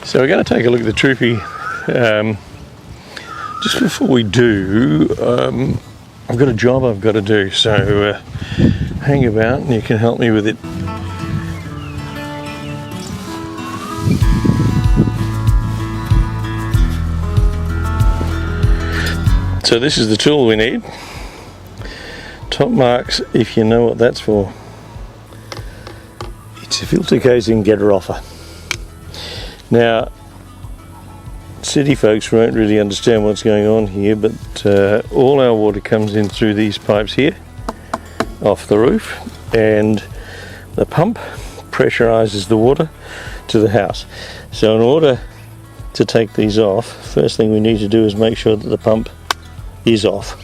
So we're going to take a look at the Troopy. Just before we do, I've got a job I've got to do, so hang about and you can help me with it. So this is the tool we need. Top marks, if you know what that's for. It's a filter casing getter offer. Now, city folks won't really understand what's going on here, but all our water comes in through these pipes here, off the roof, and the pump pressurizes the water to the house. So in order to take these off, first thing we need to do is make sure that the pump is off.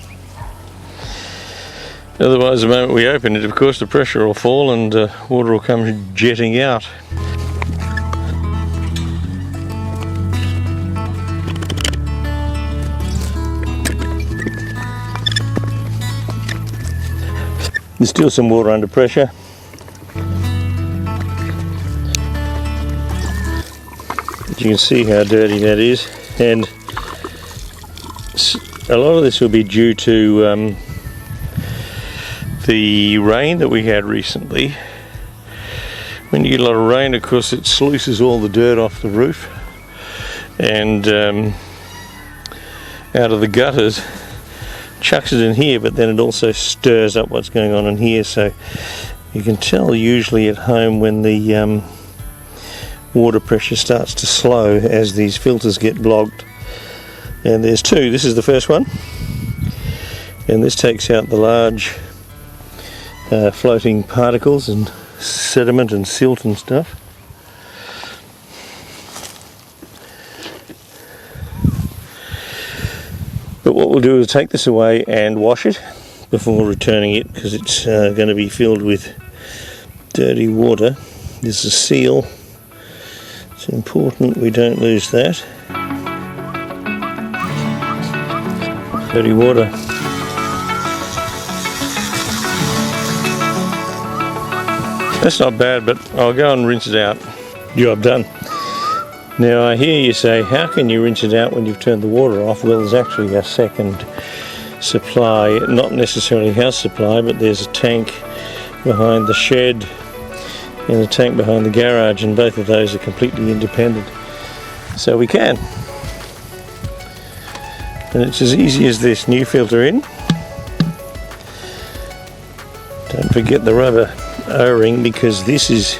Otherwise, the moment we open it, of course, the pressure will fall and water will come jetting out. There's still some water under pressure. You can see how dirty that is, and a lot of this will be due to the rain that we had recently. When you get a lot of rain, of course, it sluices all the dirt off the roof and out of the gutters, chucks it in here, but then it also stirs up what's going on in here. So you can tell usually at home when the water pressure starts to slow as these filters get blocked. And there's two. This is the first one, and this takes out the large floating particles and sediment and silt and stuff. But what we'll do is take this away and wash it before returning it, because it's going to be filled with dirty water. There's a seal. It's important we don't lose that. Dirty water. That's not bad, but I'll go and rinse it out. Job done. Now I hear you say, how can you rinse it out when you've turned the water off? Well, there's actually a second supply, not necessarily house supply, but there's a tank behind the shed and a tank behind the garage, and both of those are completely independent. So we can. And it's as easy as this. New filter in. Don't forget the rubber O-ring, because this is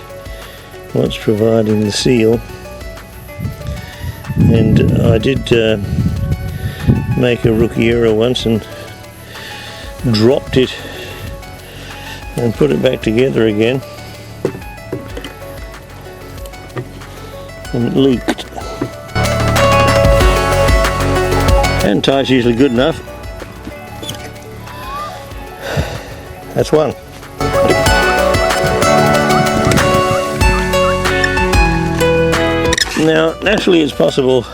what's providing the seal. And I did make a rookie error once and dropped it and put it back together again, and it leaked. And tie's usually good enough. That's one. Now, naturally it's possible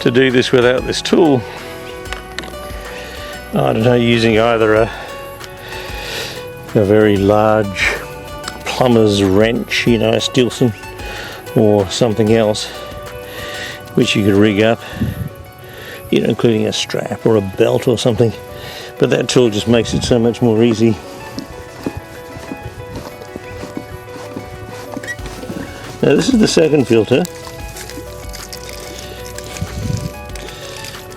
to do this without this tool. I don't know, using either a very large plumber's wrench, you know, a Stilson, or something else which you could rig up, you know, including a strap or a belt or something. But that tool just makes it so much more easy. Now this is the second filter.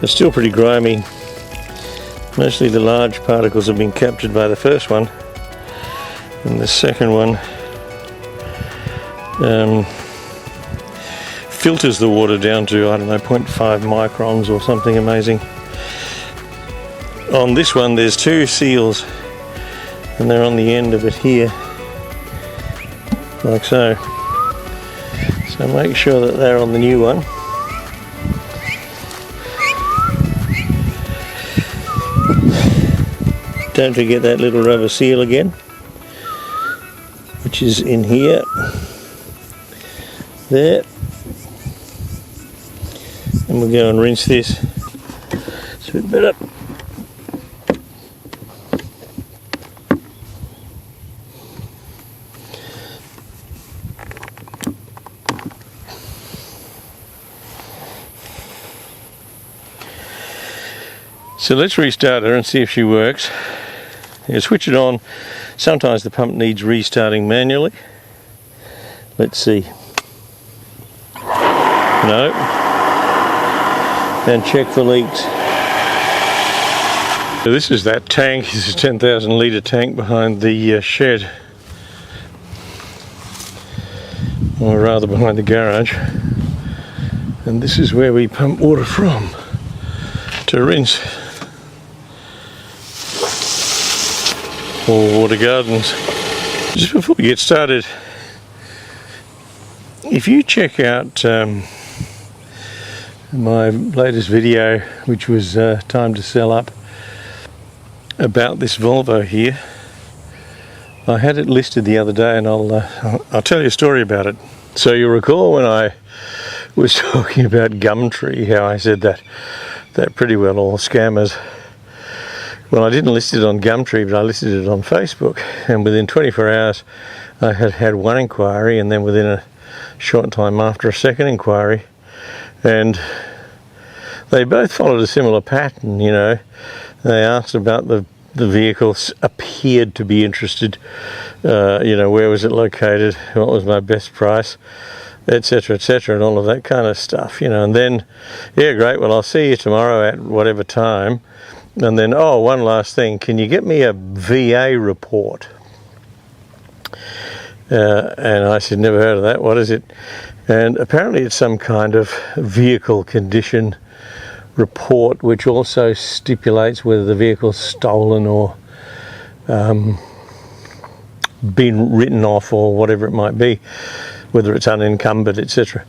It's still pretty grimy. Mostly the large particles have been captured by the first one, and the second one filters the water down to, I don't know, 0.5 microns or something amazing. On this one there's two seals, and they're on the end of it here, like so. So make sure that they're on the new one. Don't forget that little rubber seal again, which is in here. There. And we'll go and rinse this. It's a bit better. So let's restart her and see if she works. You switch it on. Sometimes the pump needs restarting manually. Let's see. No. And check for leaks. So this is that tank. This is a 10,000 litre tank behind the shed. Or rather behind the garage. And this is where we pump water from to rinse for water gardens. Just before we get started, if you check out my latest video, which was time to sell up, about this Volvo here, I had it listed the other day, and I'll tell you a story about it. So you'll recall when I was talking about Gumtree, how I said that pretty well all scammers. Well, I didn't list it on Gumtree, but I listed it on Facebook, and within 24 hours I had one inquiry, and then within a short time after, a second inquiry, and they both followed a similar pattern. You know, they asked about the vehicles, appeared to be interested, you know, where was it located, what was my best price, etc, etc, and all of that kind of stuff, you know. And then, yeah, great, well, I'll see you tomorrow at whatever time. And then, oh, one last thing, can you get me a VA report? And I said, never heard of that, what is it? And apparently it's some kind of vehicle condition report, which also stipulates whether the vehicle's stolen or been written off or whatever it might be, whether it's unencumbered, etc.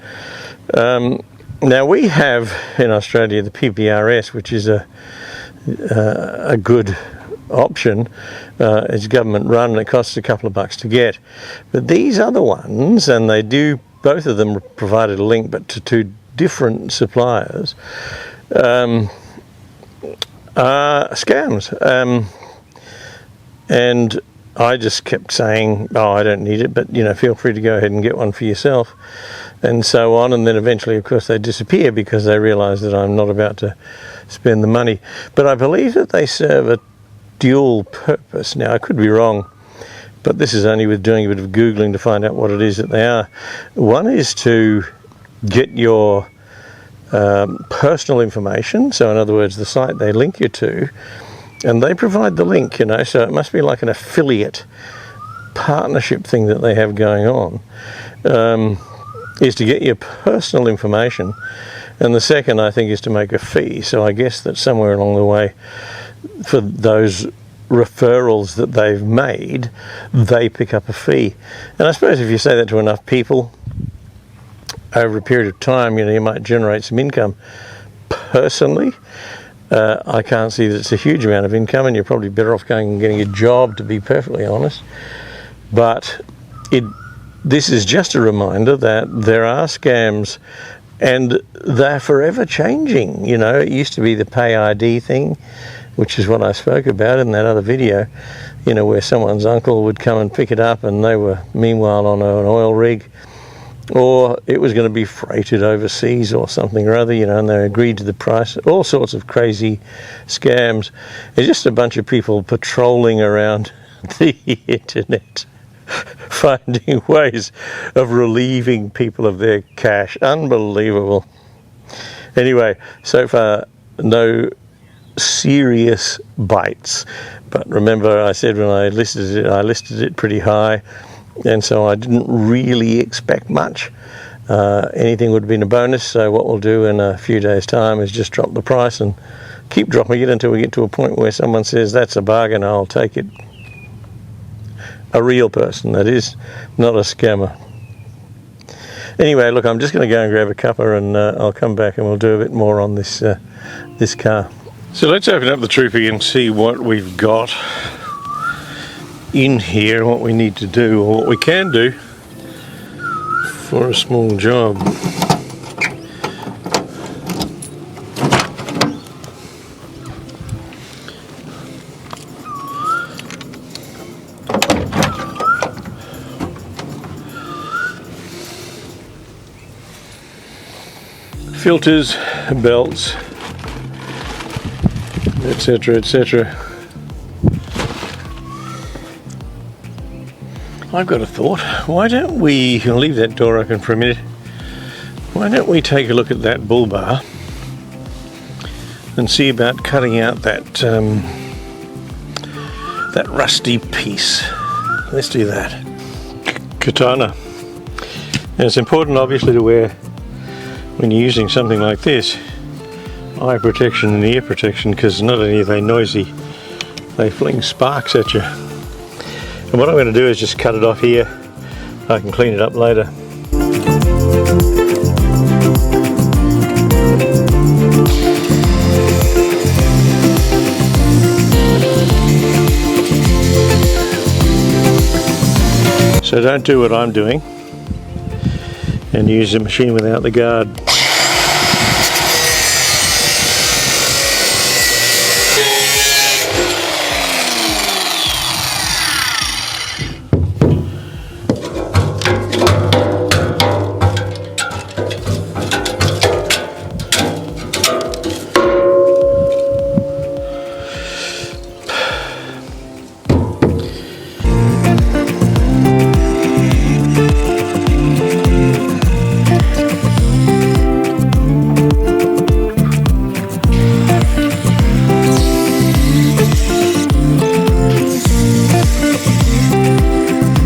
Now we have in Australia the PPRS, which is a good option. It's government run and it costs a couple of bucks to get. But these other ones, and they do, both of them provided a link, but to two different suppliers, are scams. And I just kept saying, oh, I don't need it, but, you know, feel free to go ahead and get one for yourself, and so on. And then eventually, of course, they disappear because they realise that I'm not about to spend the money. But I believe that they serve a dual purpose. Now, I could be wrong, but this is only with doing a bit of Googling to find out what it is that they are. One is to get your personal information, so in other words, the site they link you to, and they provide the link, you know, so it must be like an affiliate partnership thing that they have going on, is to get your personal information. And the second, I think, is to make a fee. So I guess that somewhere along the way, for those referrals that they've made, they pick up a fee. And I suppose if you say that to enough people over a period of time, you know, you might generate some income. Personally, I can't see that it's a huge amount of income, and you're probably better off going and getting a job, to be perfectly honest. But this is just a reminder that there are scams, and they're forever changing. You know, it used to be the pay ID thing, which is what I spoke about in that other video, you know, where someone's uncle would come and pick it up, and they were meanwhile on an oil rig, or it was going to be freighted overseas or something or other, you know, and they agreed to the price. All sorts of crazy scams. It's just a bunch of people patrolling around the internet, finding ways of relieving people of their cash. Unbelievable. Anyway, so far no serious bites, but remember I said when I listed it pretty high, and so I didn't really expect much. Anything would have been a bonus. So what we'll do in a few days' time is just drop the price and keep dropping it until we get to a point where someone says that's a bargain, I'll take it. A real person, that is, not a scammer. Anyway, look, I'm just going to go and grab a cuppa, and I'll come back and we'll do a bit more on this this car. So let's open up the Troopy and see what we've got in here, what we need to do, or what we can do for a small job. Filters, belts, etc, etc. I've got a thought. Why don't we, I'll leave that door open for a minute, why don't we take a look at that bull bar and see about cutting out that that rusty piece. Let's do that. Katana. And it's important obviously to wear, when you're using something like this, eye protection and ear protection, because not only are they noisy, they fling sparks at you. And what I'm going to do is just cut it off here. I can clean it up later. So don't do what I'm doing and use the machine without the guard.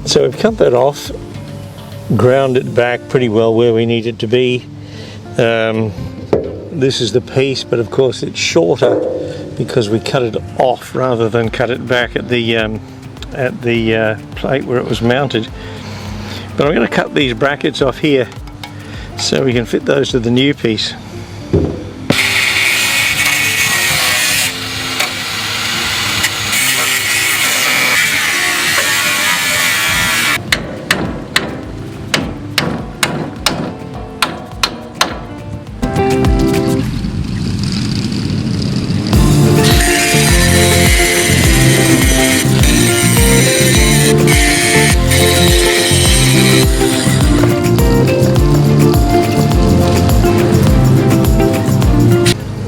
So we've cut that off, ground it back pretty well where we need it to be. This is the piece, but of course it's shorter because we cut it off rather than cut it back at the plate where it was mounted. But I'm going to cut these brackets off here so we can fit those to the new piece.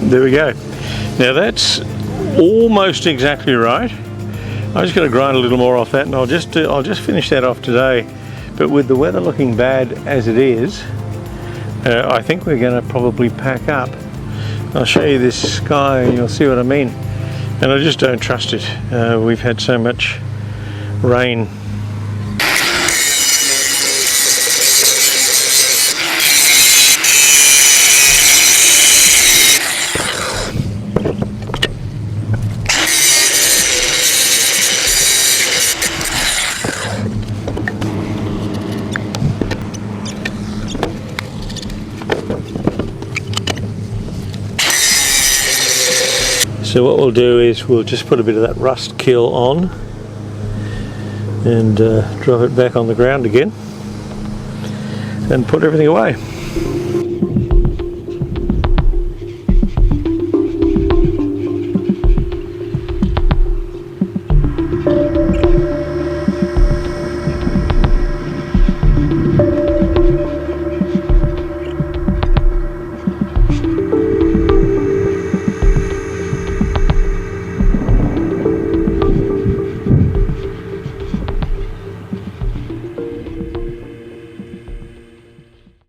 There we go. Now that's almost exactly right. I just got to grind a little more off that, and I'll just finish that off today. But with the weather looking bad as it is, I think we're going to probably pack up. I'll show you this sky and you'll see what I mean. And I just don't trust it. We've had so much rain. So what we'll do is we'll just put a bit of that rust kill on and drop it back on the ground again and put everything away.